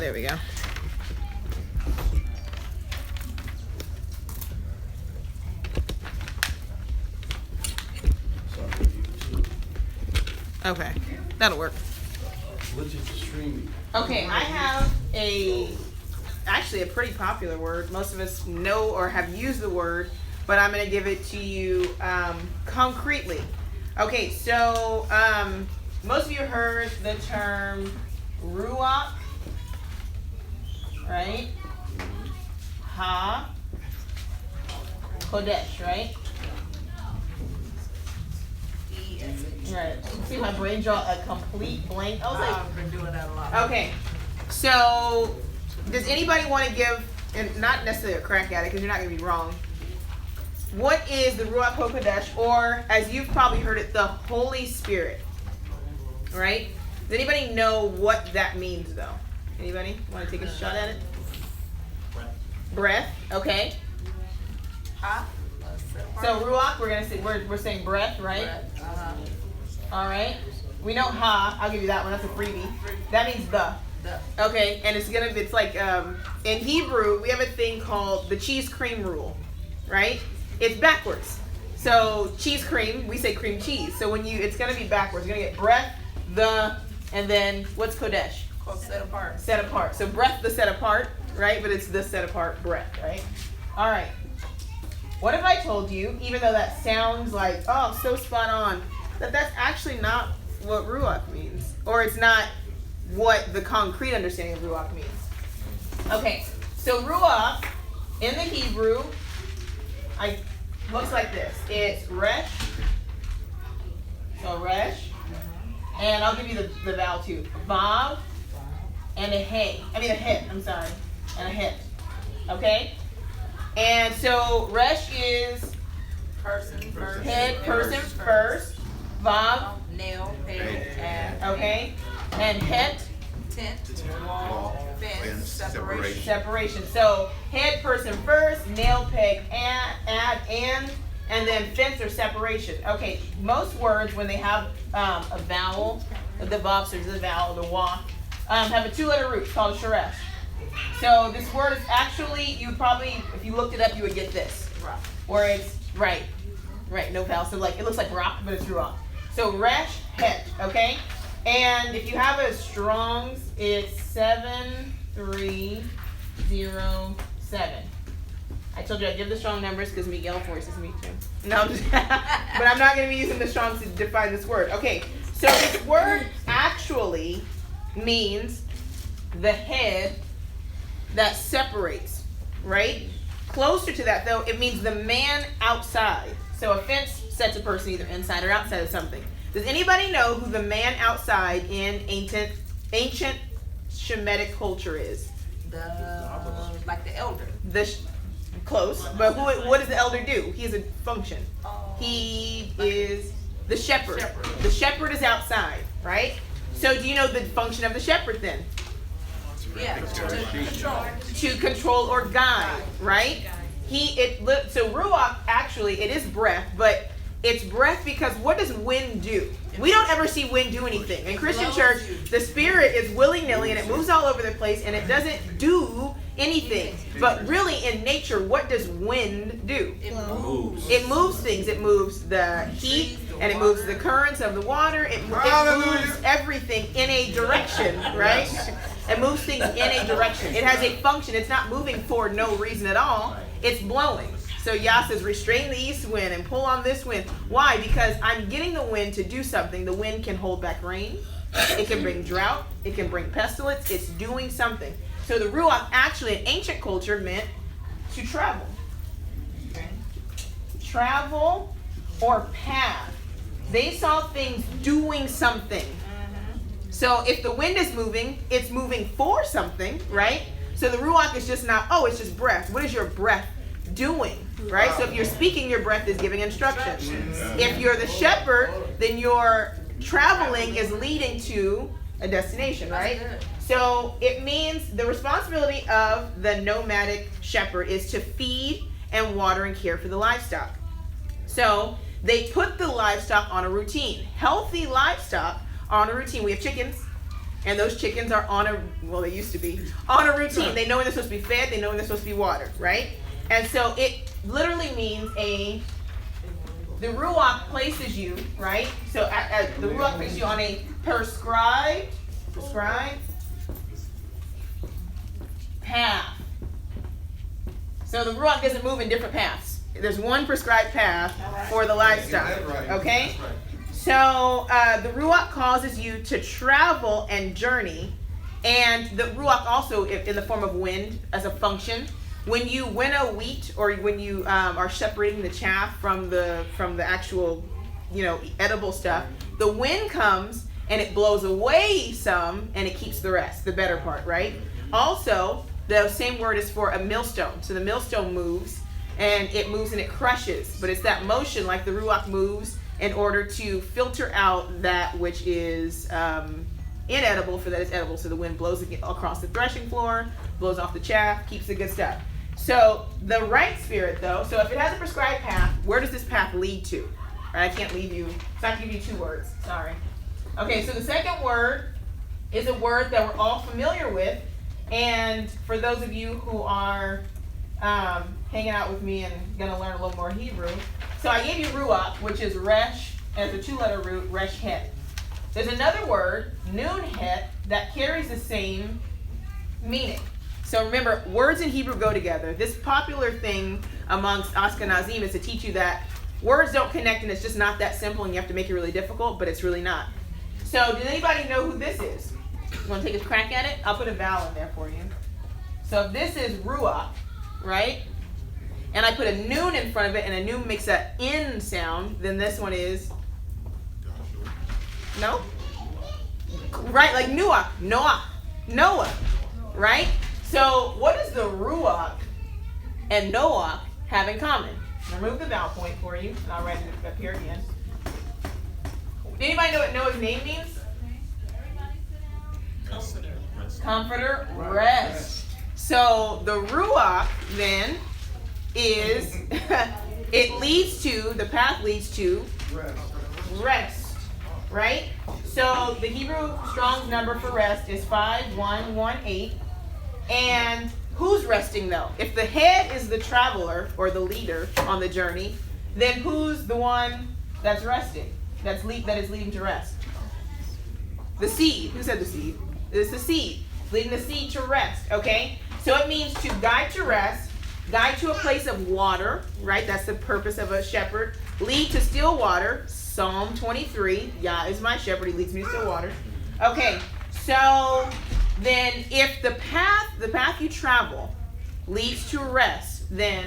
there we go. Okay, that'll work. Okay, I have actually a pretty popular word. Most of us know or have used the word, but I'm going to give it to you concretely. Okay, so most of you heard the term Ruach, right? HaKodesh, right? Right. See my brain draw a complete blank. I was like, I've been doing that a lot. okay. So, does anybody want to give, and not necessarily a crack at it because you're not going to be wrong, what is the Ruach HaKodesh, or as you've probably heard it, the Holy Spirit? Right? Does anybody know what that means, though? Anybody want to take a shot at it? Breath. Okay. Ha? So Ruach, we're saying breath, right? Uh-huh. All right. We know ha. I'll give you that one. That's a freebie. That means the. Okay, and it's like in Hebrew we have a thing called the cheese cream rule, right? It's backwards. So cheese cream, we say cream cheese. So it's gonna be backwards. You're gonna get breath, the, and then what's Kodesh? Called set apart. Set apart. So breath, the set apart, right? But it's the set apart breath, right? All right. What if I told you, even though that sounds like, oh, so spot on, that that's actually not what Ruach means, or it's not what the concrete understanding of Ruach means? Okay, so Ruach in the Hebrew, looks like this. It's resh, so resh, and I'll give you the vowel too. Vav, and a het, and a het. Okay, and so resh is Person first. head, person first. Vav, Nail, peg, add. okay, and het, Tent, wall, fence, separation. separation. So head, person first, nail, peg, add, and then fence or separation. Okay, most words when they have a vowel, the vav, so the vowel, the wa, have a two-letter root called sheresh. So this word is actually, you probably, if you looked it up, you would get this, where it's right, no vowel. So like it looks like rock, but it's ruach. So resh, het, okay? And if you have a Strong's, it's 7307. I told you I'd give the strong numbers because Miguel forces me to. No, but I'm not going to be using the Strong's to define this word. Okay, so this word actually means the head that separates, right? Closer to that, though, it means the man outside. So a fence sets a person either inside or outside of something. Does anybody know who the man outside in ancient Shemitic culture is? Like the elder. Close, but what does the elder do? He has a function. He is the shepherd. The shepherd is outside, right? So do you know the function of the shepherd then? Yeah, To control or guide, right? So Ruach, actually, it is breath, but it's breath because what does wind do? We don't ever see wind do anything. In Christian church, the Spirit is willy-nilly and it moves all over the place and it doesn't do anything. But really in nature, what does wind do? it moves. It moves things. It moves the heat and it moves the currents of the water. It moves everything in a direction, right? It moves things in a direction. It has a function. It's not moving for no reason at all. It's blowing. So Yah says, restrain the east wind and pull on this wind. Why? Because I'm getting the wind to do something. The wind can hold back rain. It can bring drought. It can bring pestilence. It's doing something. So the Ruach actually in ancient culture meant to travel. Travel or path. They saw things doing something. So if the wind is moving, it's moving for something, right? So the Ruach is just not, it's just breath. What is your breath doing, right? So if you're speaking, your breath is giving instructions. If you're the shepherd, then your traveling is leading to a destination, right? So it means the responsibility of the nomadic shepherd is to feed and water and care for the livestock. So they put the livestock on a routine. Healthy livestock are on a routine. We have chickens. And those chickens are they used to be, on a routine. They know when they're supposed to be fed. They know when they're supposed to be watered, right? And so it literally means the Ruach places you, right? So the Ruach places you on a prescribed path. So the Ruach doesn't move in different paths. There's one prescribed path for the livestock. Okay? So the Ruach causes you to travel and journey. And the Ruach also, in the form of wind, as a function. When you winnow wheat, or when you are separating the chaff from the actual, edible stuff, the wind comes and it blows away some, and it keeps the rest, the better part, right? Also, the same word is for a millstone. So the millstone moves, and it moves and it crushes. But it's that motion, like the Ruach moves, in order to filter out that which is inedible for that it's edible. So the wind blows across the threshing floor, blows off the chaff, keeps the good stuff. So the right spirit, though, so if it has a prescribed path, where does this path lead to? Right, I can't leave you, so I can give you 2 words. Sorry. Okay, so the second word is a word that we're all familiar with. And for those of you who are hanging out with me and going to learn a little more Hebrew, so I gave you Ruach, which is Resh, as a 2-letter root, Resh Het. There's another word, Nun Het, that carries the same meaning. So remember, words in Hebrew go together. This popular thing amongst Ashkenazim is to teach you that words don't connect, and it's just not that simple, and you have to make it really difficult, but it's really not. So does anybody know who this is? You want to take a crack at it? I'll put a vowel in there for you. So if this is Ruach, right? And I put a noon in front of it, and a noon makes an N sound, then this one is, no? Right, like Noah, right? So what does the Ruach and Noah have in common? Remove the vowel point for you, and I'll write it up here again. Anybody know what Noah's name means? Comforter, rest. So the Ruach then is, the path leads to rest, right? So the Hebrew Strong's number for rest is 5118. And who's resting though? If the head is the traveler or the leader on the journey, then who's the one that's resting? That is leading to rest? The seed. Who said the seed? It's the seed. Leading the seed to rest, okay? So it means to guide to rest, guide to a place of water, right? That's the purpose of a shepherd. Lead to still water. Psalm 23. Yah is my shepherd. He leads me to still water. Okay, so then if the path you travel leads to rest, then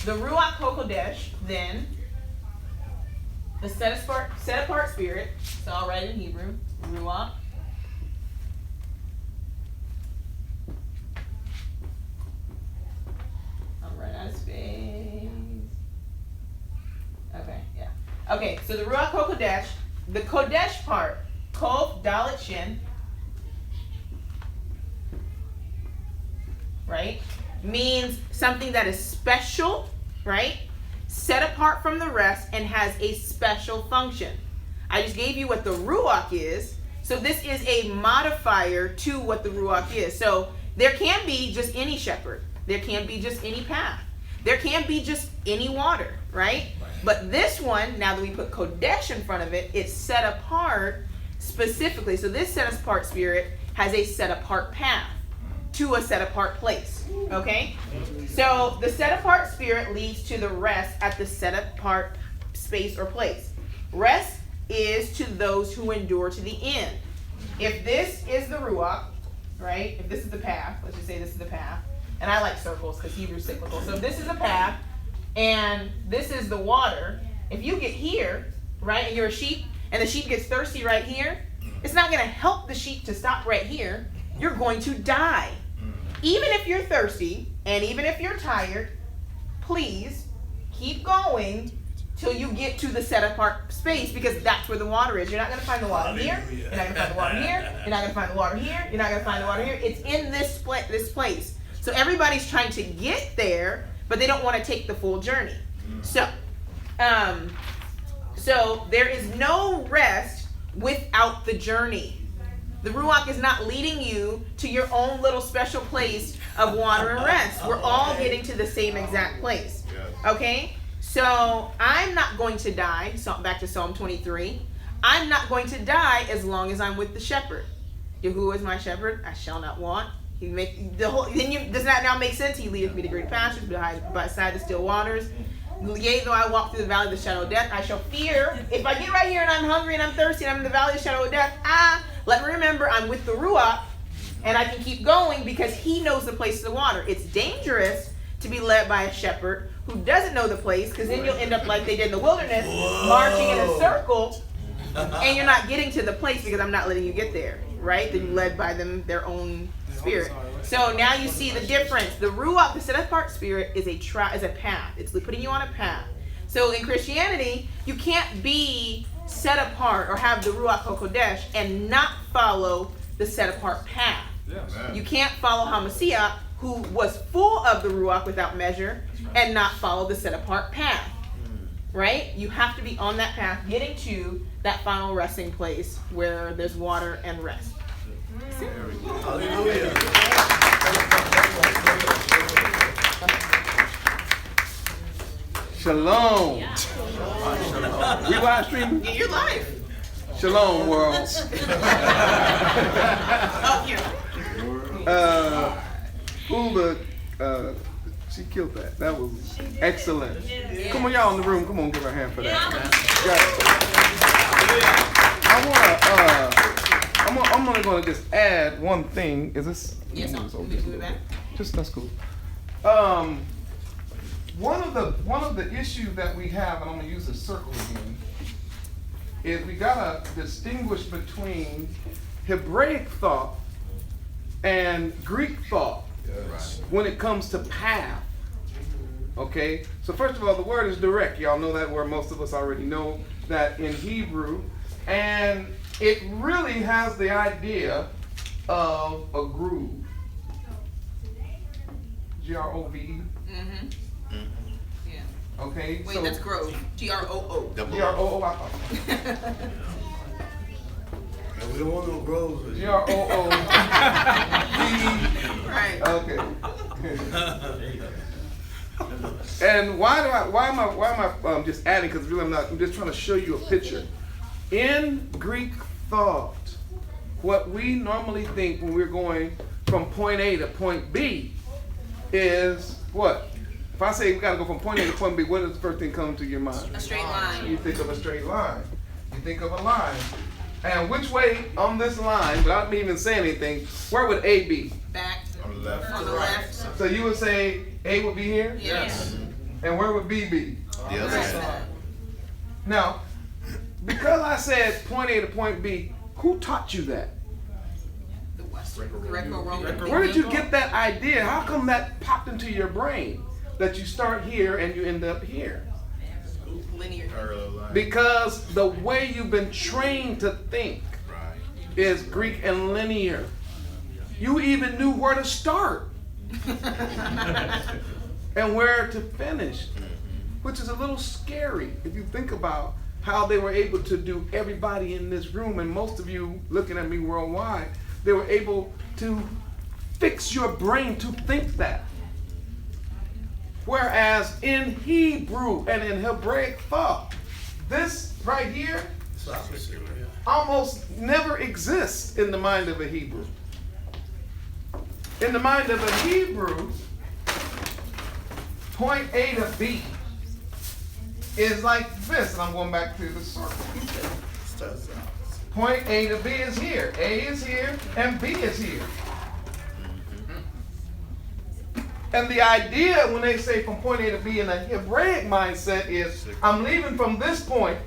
the Ruach HaKodesh, then the set apart spirit, so I'll write it in Hebrew, Ruach. I'll write out of space. Okay, yeah. Okay, so the Ruach HaKodesh, the Kodesh part, Kov, Dalet, Shin, right, means something that is special, right, set apart from the rest, and has a special function. I just gave you what the Ruach is, so this is a modifier to what the Ruach is. So there can be just any shepherd. There can be just any path. There can be just any water, right? But this one, now that we put Kodesh in front of it, it's set apart specifically. So this set apart spirit has a set apart path to a set apart place, okay? So the set apart spirit leads to the rest at the set apart space or place. Rest is to those who endure to the end. If this is the Ruach, right? If this is the path, let's just say this is the path. And I like circles because Hebrew's cyclical. So if this is the path and this is the water, if you get here, right, and you're a sheep, and the sheep gets thirsty right here, it's not going to help the sheep to stop right here. You're going to die. Even if you're thirsty and even if you're tired, please keep going till you get to the set apart space, because that's where the water is. You're not going to find the water here. You're not going to find the water here. You're not going to find the water here. You're not going to find the water here. It's in this place. So everybody's trying to get there, but they don't want to take the full journey. So there is no rest without the journey. The Ruach is not leading you to your own little special place of water and rest. We're all getting to the same exact place. Okay? So I'm not going to die. So back to Psalm 23. I'm not going to die as long as I'm with the shepherd. Yahuwah is my shepherd, I shall not want. He make the whole. Does that now make sense? He leadeth me to green pastures, beside the still waters. Yea, though I walk through the valley of the shadow of death, I shall fear. If I get right here and I'm hungry and I'm thirsty and I'm in the valley of the shadow of death, let me remember I'm with the Ruach and I can keep going because he knows the place of the water. It's dangerous to be led by a shepherd who doesn't know the place, because then you'll end up like they did in the wilderness, marching in a circle, and you're not getting to the place because I'm not letting you get there, right? Then you're led by them, their own spirit. So now you see the difference. The Ruach, the set apart spirit, is a path. It's putting you on a path. So in Christianity, you can't be set apart or have the Ruach HaKodesh and not follow the set apart path. You can't follow Hamashiach, who was full of the Ruach without measure, and not follow the set apart path. Right? You have to be on that path, getting to that final resting place where there's water and rest. Hallelujah. Shalom. We live streaming? Yeah, you're live. Shalom, world. Oh, here. Huldah, she killed that. That was excellent. Come on, y'all in the room. Come on, give her a hand for that. I'm only going to just add one thing. Is this? Yes, I'll move it back. Just that's cool. One of the issues that we have, and I'm going to use a circle again, is we got to distinguish between Hebraic thought and Greek thought when it comes to path. Okay? So first of all, the word is direct. Y'all know that word. Most of us already know that in Hebrew. And it really has the idea of a groove. G-R-O-V-E. Mm-hmm. Yeah. Okay? Wait, that's grove. G-R-O-O. G-R-O-O, I thought. We don't want no groves. G-R-O-O. Right. Okay. And why am I just adding? Because really I'm just trying to show you a picture. In Greek thought, what we normally think when we're going from point A to point B is what? If I say we got to go from point A to point B, what is the first thing come to your mind? A straight line. You think of a straight line. You think of a line. And which way on this line, without me even saying anything, where would A be? Back. On the left. On the left. So you would say A would be here? Yes. And where would B be? The other side. Now, because I said point A to point B, who taught you that? The West. Greco-Roman. Where did you get that idea? How come that popped into your brain? That you start here and you end up here? Linear. Because the way you've been trained to think is Greek and linear. You even knew where to start and where to finish, which is a little scary if you think about how they were able to do everybody in this room, and most of you looking at me worldwide, they were able to fix your brain to think that. Whereas in Hebrew and in Hebraic thought, this right here almost never exists in the mind of a Hebrew. In the mind of a Hebrew, point A to B is like this, and I'm going back to the circle. Point A to B is here. A is here, and B is here. And the idea when they say from point A to B in a Hebraic mindset is, I'm leaving from this point,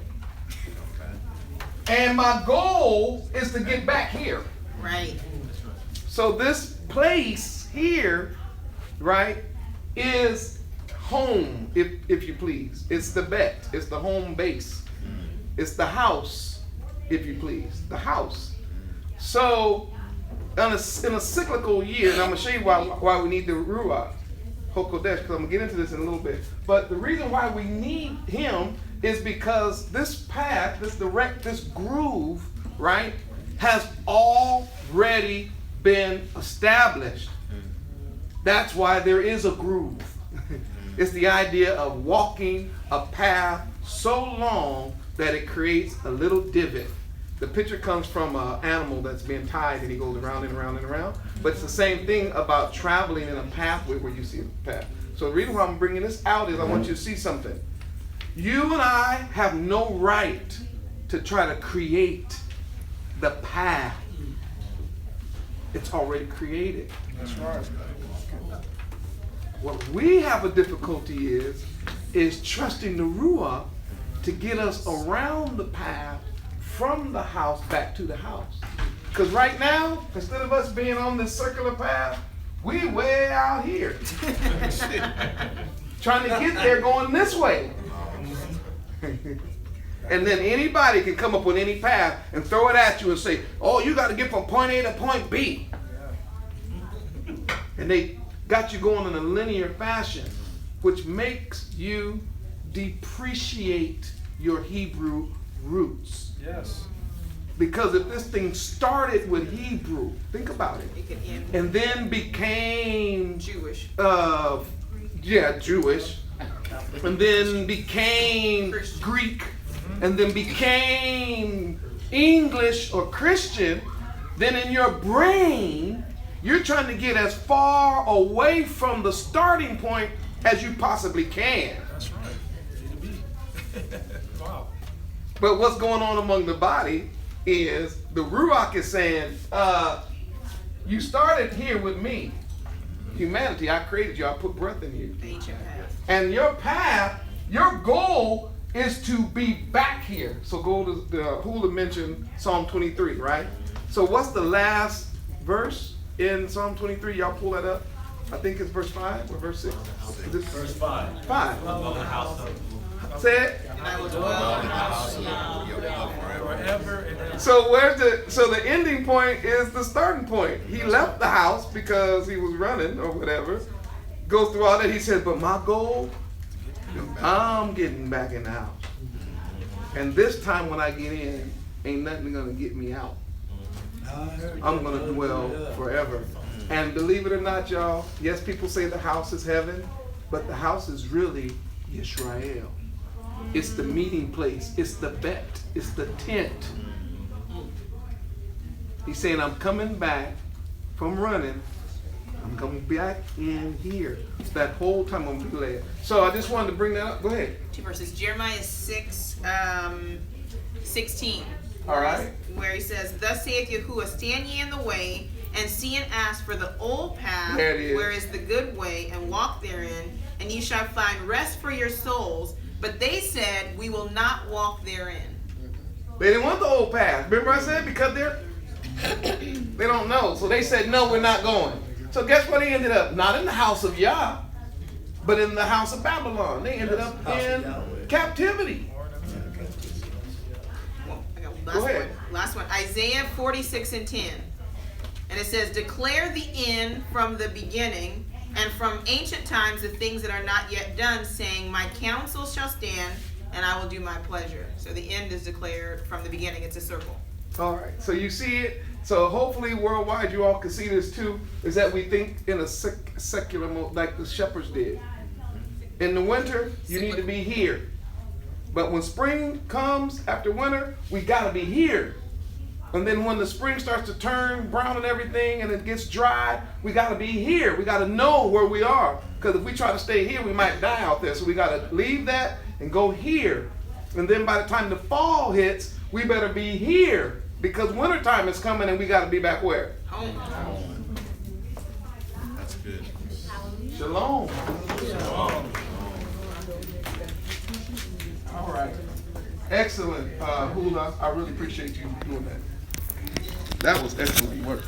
and my goal is to get back here. Right. So this place here, right, is home, if you please. It's the bet. It's the home base. It's the house, if you please. The house. So in a cyclical year, and I'm going to show you why we need the Ruach HaKodesh, because I'm going to get into this in a little bit. But the reason why we need him is because this path, this groove, right, has already been established. That's why there is a groove. It's the idea of walking a path so long that it creates a little divot. The picture comes from an animal that's being tied and he goes around and around and around. But it's the same thing about traveling in a pathway where you see a path. So the reason why I'm bringing this out is I want you to see something. You and I have no right to try to create the path. It's already created. That's right. What we have a difficulty is trusting the Ruach to get us around the path from the house back to the house. Because right now, instead of us being on this circular path, we way out here. Trying to get there going this way. And then anybody can come up with any path and throw it at you and say, oh, you got to get from point A to point B. And they got you going in a linear fashion, which makes you depreciate your Hebrew roots. Yes. Because if this thing started with Hebrew, think about it, It could end and then became Jewish. Jewish, and then became Christian. Greek, and then became English or Christian, then in your brain, you're trying to get as far away from the starting point as you possibly can. That's right. Wow. But what's going on among the body is the Ruach is saying, you started here with me. Humanity, I created you, I put breath in you. Ancient path. And your path, your goal is to be back here. So go to the Huldah mentioned Psalm 23, right? So what's the last verse in Psalm 23? Y'all pull that up. I think it's verse 5 or verse 6. Verse 5. 5. Dwell in the house of Say it. And I will dwell in the house of Yahweh. Forever and ever. So the ending point is the starting point. He left the house because he was running or whatever. Goes through all that. He said, but my goal, I'm getting back in the house. And this time when I get in, ain't nothing gonna get me out. I'm gonna dwell forever. And believe it or not, y'all, yes, people say the house is heaven, but the house is really Yisrael. It's the meeting place. It's the bet. It's the tent. He's saying, I'm coming back from running. I'm coming back in here. That whole time I'm going to be led. So I just wanted to bring that up. Go ahead. 2 verses. Jeremiah 6, 16. All right. Where he says, thus saith Yahuwah, stand ye in the way, and see and ask for the old path, There it is. where is the good way, and walk therein, and ye shall find rest for your souls. But they said, we will not walk therein. They didn't want the old path. Remember I said? Because they don't know. So they said, no, we're not going. So guess what they ended up? Not in the house of Yah, but in the house of Babylon. They ended up in captivity. I got Go last ahead. one. Last one. Isaiah 46 and 10. And it says, declare the end from the beginning, and from ancient times the things that are not yet done, saying, my counsel shall stand, and I will do my pleasure. So the end is declared from the beginning. It's a circle. All right. So you see it. So hopefully worldwide you all can see this too, is that we think in a secular mode like the shepherds did. In the winter, you need to be here. But when spring comes after winter, we got to be here. And then when the spring starts to turn brown and everything and it gets dry, we got to be here. We got to know where we are. Because if we try to stay here, we might die out there. So we got to leave that and go here. And then by the time the fall hits, we better be here. Because wintertime is coming and we got to be back where? Home. That's good. Shalom. All right. Excellent, Huldah. I really appreciate you doing that. That was excellent work.